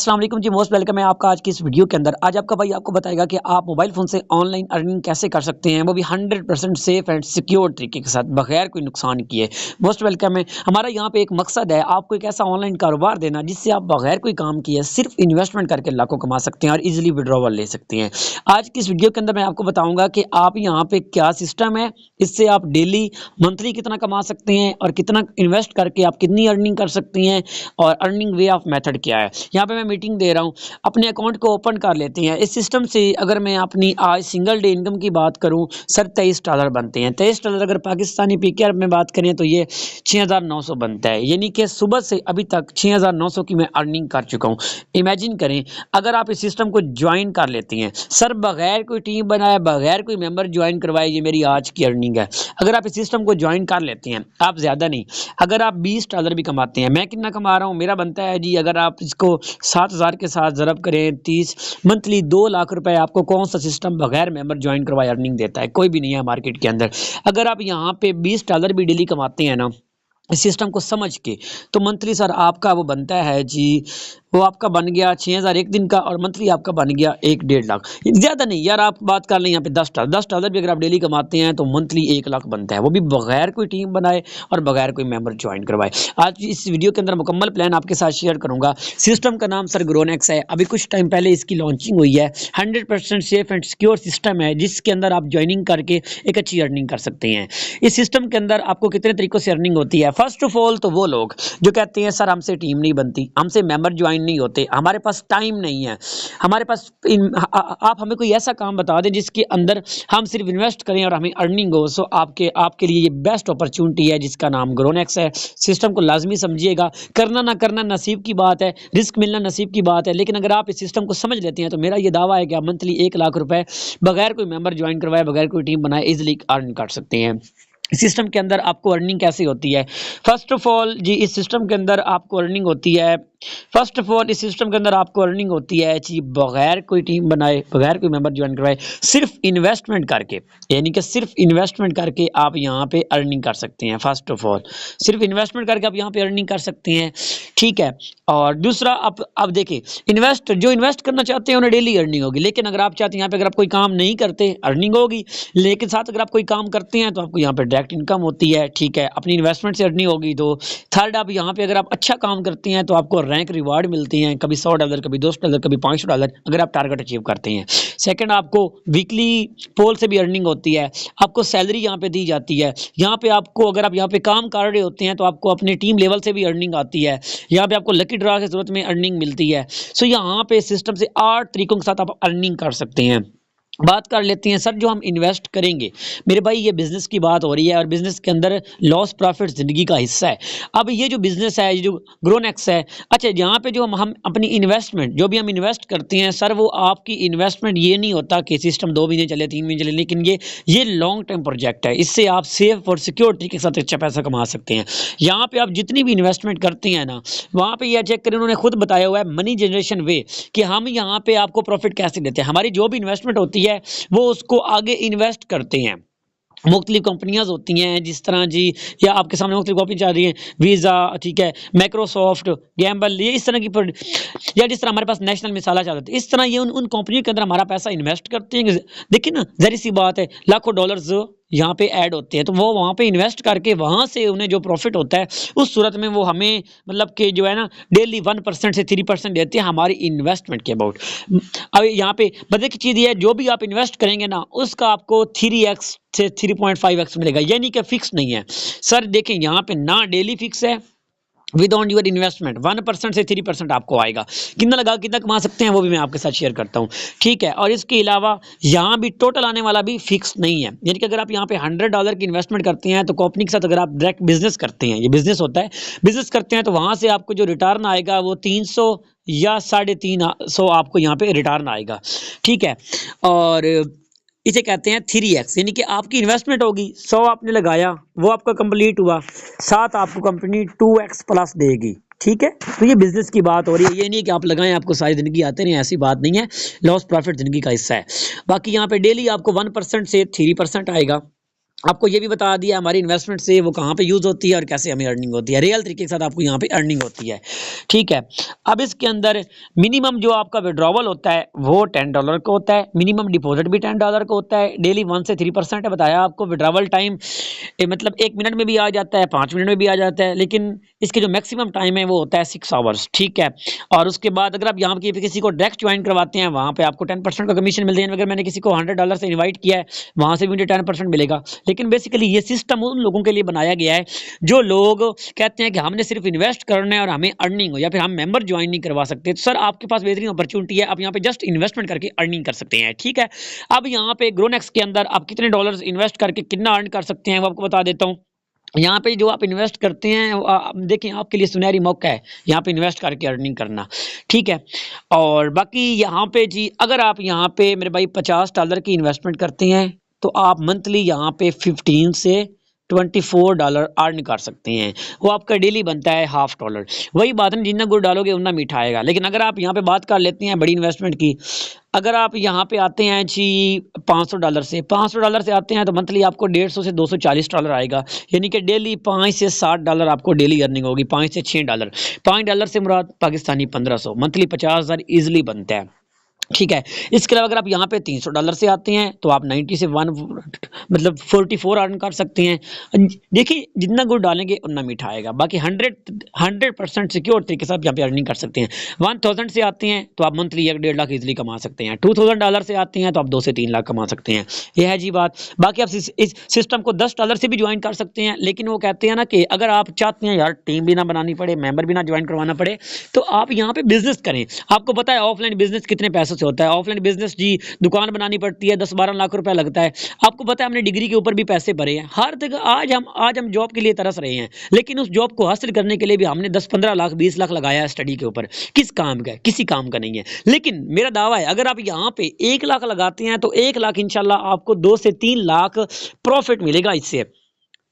अस्सलाम वालेकुम जी, most welcome है आपका आज की इस वीडियो के अंदर। आज आपका भाई आपको बताएगा कि आप मोबाइल फ़ोन से ऑनलाइन अर्निंग कैसे कर सकते हैं, वो भी 100% सेफ एंड सिक्योर तरीके के साथ, बगैर कोई नुकसान किए। मोस्ट वेलकम है। हमारा यहाँ पे एक मकसद है, आपको एक ऐसा ऑनलाइन कारोबार देना जिससे आप बगैर कोई काम किए सिर्फ इन्वेस्टमेंट करके लाखों कमा सकते हैं और ईजिली विड्रॉवल ले सकते हैं। आज की इस वीडियो के अंदर मैं आपको बताऊँगा कि आप यहाँ पे क्या सिस्टम है, इससे आप डेली, मंथली कितना कमा सकते हैं और कितना इन्वेस्ट करके आप कितनी अर्निंग कर सकती हैं और अर्निंग वे ऑफ मेथड क्या है। यहाँ पे मैं मीटिंग दे रहा हूँ, अपने अकाउंट को ओपन कर लेते हैं। इस सिस्टम से अगर मैं अपनी आज सिंगल डे इनकम की बात करूँ, सर $23 बनते हैं। $23 अगर पाकिस्तानी पीकेआर में बात करें तो ये 6,900 बनता है, यानी कि सुबह से अभी तक 6,900 की मैं अर्निंग कर चुका हूँ। इमेजिन करें अगर आप इस सिस्टम को ज्वाइन कर लेती हैं, सर बगैर कोई टीम बनाए, बगैर कोई मेंबर ज्वाइन करवाए, ये मेरी आज की अर्निंग है। अगर आप इस सिस्टम को ज्वाइन कर लेती हैं, आप ज़्यादा नहीं, अगर आप $20 भी कमाते हैं, मैं कितना कमा रहा हूँ, मेरा बनता है जी, अगर आप इसको 7,000 के साथ ज़रब करें 30 मंथली 2 लाख रुपए, आपको कौन सा सिस्टम बगैर मेंबर ज्वाइन करवाए अर्निंग देता है? कोई भी नहीं है मार्केट के अंदर। अगर आप यहाँ पे $20 भी डेली कमाते हैं ना इस सिस्टम को समझ के, तो मंथली सर आपका वो बनता है जी, वो आपका बन गया 6,000 एक दिन का और मंथली आपका बन गया 1-1.5 लाख। ज़्यादा नहीं यार, आप बात कर लें यहाँ पे $10 भी अगर आप डेली कमाते हैं तो मंथली 1 लाख बनता है, वो भी बगैर कोई टीम बनाए और बगैर कोई मेंबर ज्वाइन करवाए। आज इस वीडियो के अंदर मुकम्मल प्लान आपके साथ शेयर करूंगा। सिस्टम का नाम सर ग्रोनेक्स है, अभी कुछ टाइम पहले इसकी लॉन्चिंग हुई है। 100% सेफ एंड सिक्योर सिस्टम है जिसके अंदर आप ज्वाइनिंग करके एक अच्छी अर्निंग कर सकते हैं। इस सिस्टम के अंदर आपको कितने तरीकों से अर्निंग होती है। फर्स्ट ऑफ ऑल तो वो लोग जो कहते हैं सर हमसे टीम नहीं बनती, हमसे मेंबर ज्वाइन नहीं होते, हमारे पास टाइम नहीं है, हमारे पास आप हमें कोई ऐसा काम बता दें जिसके अंदर हम सिर्फ इन्वेस्ट करें और हमें अर्निंग हो। सो आपके लिए ये बेस्ट अपॉर्चुनिटी है जिसका नाम ग्रोनेक्स है। सिस्टम को लाजमी समझिएगा, करना ना करना नसीब की बात है, रिस्क मिलना नसीब की बात है, लेकिन अगर आप इस सिस्टम को समझ लेते हैं तो मेरा ये दावा है कि आप मंथली 1 लाख रुपए बगैर कोई मेंबर ज्वाइन करवाए, बगैर कोई टीम बनाए इजिली अर्न कर सकते हैं। सिस्टम के अंदर आपको अर्निंग कैसे होती है? फर्स्ट ऑफ ऑल जी, इस सिस्टम के अंदर आपको अर्निंग होती है, फर्स्ट ऑफ ऑल इस सिस्टम के अंदर आपको अर्निंग होती है जी, बगैर कोई टीम बनाए, बगैर कोई मेंबर ज्वाइन करवाए, सिर्फ इन्वेस्टमेंट करके, यानी कि सिर्फ इन्वेस्टमेंट करके आप यहाँ पे अर्निंग कर सकते हैं। फर्स्ट ऑफ ऑल सिर्फ इन्वेस्टमेंट करके आप यहाँ पे अर्निंग कर सकते हैं, ठीक है। और दूसरा, आप देखिए, जो इन्वेस्ट करना चाहते हैं उन्हें डेली अर्निंग होगी, लेकिन अगर आप चाहते हैं यहाँ पे अगर आप कोई काम नहीं करते अर्निंग होगी, लेकिन साथ अगर आप कोई काम करते हैं तो आपको यहाँ पे डायरेक्ट इनकम होती है, ठीक है, अपनी इन्वेस्टमेंट से अर्निंग होगी। तो थर्ड, आप यहाँ पे अगर आप अच्छा काम करते हैं तो आपको रैंक रिवार्ड मिलती हैं, कभी $100, कभी $200, कभी $500 अगर आप टारगेट अचीव करते हैं। सेकंड, आपको वीकली पोल से भी अर्निंग होती है, आपको सैलरी यहाँ पे दी जाती है। यहाँ पे आपको, अगर आप यहाँ पे काम कर रहे होते हैं तो आपको अपने टीम लेवल से भी अर्निंग आती है। यहाँ पे आपको लकी ड्रा की जरूरत में अर्निंग मिलती है। सो यहाँ पे सिस्टम से 8 तरीकों के साथ आप अर्निंग कर सकते हैं। बात कर लेते हैं सर, जो हम इन्वेस्ट करेंगे, मेरे भाई ये बिजनेस की बात हो रही है और बिजनेस के अंदर लॉस प्रॉफिट जिंदगी का हिस्सा है। अब ये जो बिजनेस है, ये जो ग्रोनेक्स है, अच्छा यहाँ पे जो हम अपनी इन्वेस्टमेंट, जो भी हम इन्वेस्ट करते हैं सर, वो आपकी इन्वेस्टमेंट ये नहीं होता कि सिस्टम 2 महीने चले, 3 महीने चले, लेकिन ये लॉन्ग टर्म प्रोजेक्ट है। इससे आप सेफ और सिक्योर तरीके के साथ अच्छा पैसा कमा सकते हैं। यहाँ पे आप जितनी भी इन्वेस्टमेंट करते हैं ना, वहाँ पे यह चेक करें, उन्होंने खुद बताया हुआ है मनी जनरेशन वे, कि हम यहाँ पे आपको प्रॉफिट कैसे देते हैं। हमारी जो भी इन्वेस्टमेंट होती है वो उसको आगे इन्वेस्ट करते हैं। मुख्तलिफ कंपनियां होती हैं, जिस तरह जी, या आपके सामने मुख्तलिफ कंपनी चल रही हैं, वीज़ा, ठीक है, माइक्रोसॉफ्ट, गैम्बल, ये इस तरह की, या जिस तरह हमारे पास नेशनल मिसाला चल रही है, इस तरह ये उन कंपनियों के अंदर हमारा पैसा इन्वेस्ट करते हैं। देखिए ना, ज़ाहिर सी बात है, लाखों डॉलर्स यहाँ पे ऐड होते हैं, तो वो वहाँ पे इन्वेस्ट करके वहाँ से उन्हें जो प्रॉफिट होता है, उस सूरत में वो हमें, मतलब कि जो है ना, डेली 1% से 3% देते हैं हमारी इन्वेस्टमेंट के अबाउट। अब यहाँ पे बदले की चीज़ ये है, जो भी आप इन्वेस्ट करेंगे ना, उसका आपको 3x से 3.5x मिलेगा, यानी कि फिक्स नहीं है। सर देखें, यहाँ पे ना डेली फिक्स है, विद ऑन यूर इन्वेस्टमेंट 1% से 3% आपको आएगा। कितना लगा, कितना कमा सकते हैं, वो भी मैं आपके साथ शेयर करता हूँ, ठीक है। और इसके अलावा यहाँ भी टोटल आने वाला भी फिक्स नहीं है, यानी कि अगर आप यहाँ पे $100 की इन्वेस्टमेंट करते हैं तो कंपनी के साथ अगर आप डायरेक्ट बिजनेस करते हैं, ये बिजनेस होता है, बिजनेस करते हैं, तो वहाँ से आपको जो रिटर्न आएगा वो 300 या 350 आपको यहाँ पे रिटर्न आएगा, ठीक है। और इसे कहते हैं 3x, यानी कि आपकी इन्वेस्टमेंट होगी 100 आपने लगाया, वो आपका कंप्लीट हुआ, साथ आपको कंपनी 2x प्लस देगी, ठीक है। तो ये बिजनेस की बात हो रही है, ये नहीं कि आप लगाएं आपको सारी जिंदगी आते नहीं, ऐसी बात नहीं है। लॉस प्रॉफिट जिंदगी का हिस्सा है। बाकी यहाँ पे डेली आपको 1% से 3% आएगा, आपको ये भी बता दिया हमारी इन्वेस्टमेंट से वो कहाँ पे यूज़ होती है और कैसे हमें अर्निंग होती है, रियल तरीके के साथ आपको यहाँ पे अर्निंग होती है। ठीक है, अब इसके अंदर मिनिमम जो आपका विड्रॉवल होता है वो $10 का होता है, मिनिमम डिपॉजिट भी $10 का होता है, डेली 1 से 3% है बताया आपको। विड्रॉवल टाइम मतलब 1 मिनट में भी आ जाता है, 5 मिनट में भी आ जाता है, लेकिन इसके जो मैक्सिमम टाइम है वो होता है 6 आवर्स। ठीक है, और उसके बाद अगर आप यहाँ की किसी को डायरेक्ट ज्वाइन करवाते हैं वहाँ पे आपको 10% का कमीशन मिलते हैं। अगर मैंने किसी को $100 से इन्वाइट किया है वहाँ से भी मुझे 10% मिलेगा। लेकिन बेसिकली ये सिस्टम उन लोगों के लिए बनाया गया है जो लोग कहते हैं कि हमने सिर्फ इन्वेस्ट करना है और हमें अर्निंग हो, या फिर हम मेंबर ज्वाइन नहीं करवा सकते। तो सर आपके पास बेहतरीन अपॉर्चुनिटी है, आप यहाँ पे जस्ट इन्वेस्टमेंट करके अर्निंग कर सकते हैं। ठीक है, अब यहाँ पे ग्रोनेक्स के अंदर आप कितने डॉलर्स इन्वेस्ट करके कितना अर्न कर सकते हैं वो आपको बता देता हूँ। यहाँ पे जो आप इन्वेस्ट करते हैं देखिए आपके लिए सुनहरी मौका है यहाँ पे इन्वेस्ट करके अर्निंग करना। ठीक है, और बाकी यहाँ पे जी अगर आप यहाँ पे मेरे भाई $50 की इन्वेस्टमेंट करते हैं तो आप मंथली यहाँ पे 15 से $24 अर्न कर सकते हैं। वो आपका डेली बनता है $1/2। वही बात है, जितना गुड़ डालोगे उतना मीठा आएगा। लेकिन अगर आप यहाँ पे बात कर लेते हैं बड़ी इन्वेस्टमेंट की, अगर आप यहाँ पे आते हैं जी $500 से आते हैं तो मंथली आपको 150 से $240 आएगा, यानी कि डेली $5 से $60 आपको डेली अर्निंग होगी। $5 से $6, $5 से मुराद पाकिस्तानी 1500, मंथली 50,000 ईजिली बनता है। ठीक है, इसके अलावा अगर आप यहाँ पे $300 से आते हैं तो आप 90 से 1 मतलब 44 अर्न कर सकते हैं। देखिए जितना गुड़ डालेंगे उतना मीठा आएगा। बाकी 100% सिक्योर तरीके से आप यहाँ पे अर्निंग कर सकते हैं। 1000 से आते हैं तो आप मंथली 1-1.5 लाख इजीली कमा सकते हैं। $2000 से आते हैं तो आप 2 से 3 लाख कमा सकते हैं। यह है जी बात। बाकी आप इस सिस्टम को $10 से भी ज्वाइन कर सकते हैं, लेकिन वो कहते हैं ना कि अगर आप चाहते हैं यार टीम भी ना बनानी पड़े, मेंबर भी ना ज्वाइन करवाना पड़े, तो आप यहाँ पे बिजनेस करें। आपको पता है ऑफलाइन बिजनेस कितने पैसों से होता है। ऑफलाइन बिजनेस जी दुकान बनानी पड़ती है, 10-12 लाख रुपया लगता है। आपको पता है हमने डिग्री के ऊपर भी पैसे भरे हैं हर जगह। आज हम जॉब के लिए तरस रहे हैं, लेकिन उस जॉब को हासिल करने के लिए भी हमने 10-15 लाख 20 लाख लगाया है स्टडी के ऊपर। किस काम का है? किसी काम का नहीं है। लेकिन मेरा दावा है अगर आप यहाँ पे 1 लाख लगाते हैं तो 1 लाख इंशाल्लाह आपको 2 से 3 लाख प्रॉफिट मिलेगा इससे।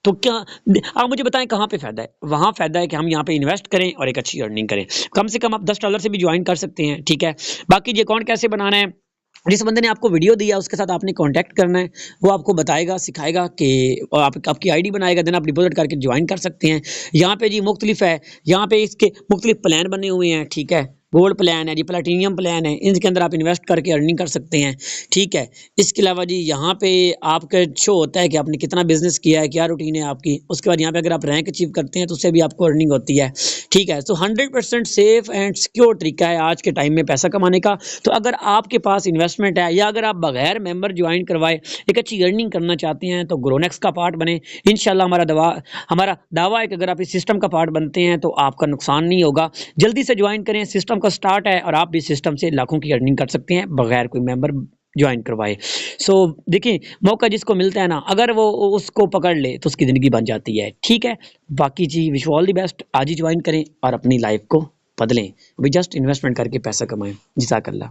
तो क्या आप मुझे बताएं कहाँ पे फायदा है? वहां फायदा है कि हम यहाँ पे इन्वेस्ट करें और एक अच्छी अर्निंग करें। कम से कम आप $10 से भी ज्वाइन कर सकते हैं। ठीक है, बाकी ये अकाउंट कैसे बनाना है, जिस बंदे ने आपको वीडियो दिया उसके साथ आपने कांटेक्ट करना है, वो आपको बताएगा सिखाएगा कि और आपकी आईडी बनाएगा, देन आप डिपॉजिट करके ज्वाइन कर सकते हैं। यहाँ पे जी मुख्तलिफ है, यहाँ पे इसके मुख्तलिफ प्लान बने हुए हैं। ठीक है, गोल्ड प्लान है जी, प्लेटिनियम प्लान है, इनके अंदर आप इन्वेस्ट करके अर्निंग कर सकते हैं। ठीक है, इसके अलावा जी यहाँ पे आपका शो होता है कि आपने कितना बिजनेस किया है, क्या रूटीन है आपकी। उसके बाद यहाँ पे अगर आप रैंक अचीव करते हैं तो उससे भी आपको अर्निंग होती है। ठीक है, तो 100% सेफ एंड सिक्योर तरीका है आज के टाइम में पैसा कमाने का। तो अगर आपके पास इन्वेस्टमेंट है या अगर आप बगैर मेंबर ज्वाइन करवाए एक अच्छी अर्निंग करना चाहते हैं तो ग्रोनेक्स का पार्ट बने। इंशाल्लाह हमारा दावा है कि अगर आप इस सिस्टम का पार्ट बनते हैं तो आपका नुकसान नहीं होगा। जल्दी से ज्वाइन करें, सिस्टम का स्टार्ट है और आप भी सिस्टम से लाखों की अर्निंग कर सकते हैं बगैर कोई मेंबर ज्वाइन करवाए। सो देखिए मौका जिसको मिलता है ना, अगर वो उसको पकड़ ले तो उसकी ज़िंदगी बन जाती है। ठीक है, बाकी जी विश ऑल द बेस्ट। आज ही ज्वाइन करें और अपनी लाइफ को बदलें। अभी जस्ट इन्वेस्टमेंट करके पैसा कमाएं। जज़ाकल्लाह।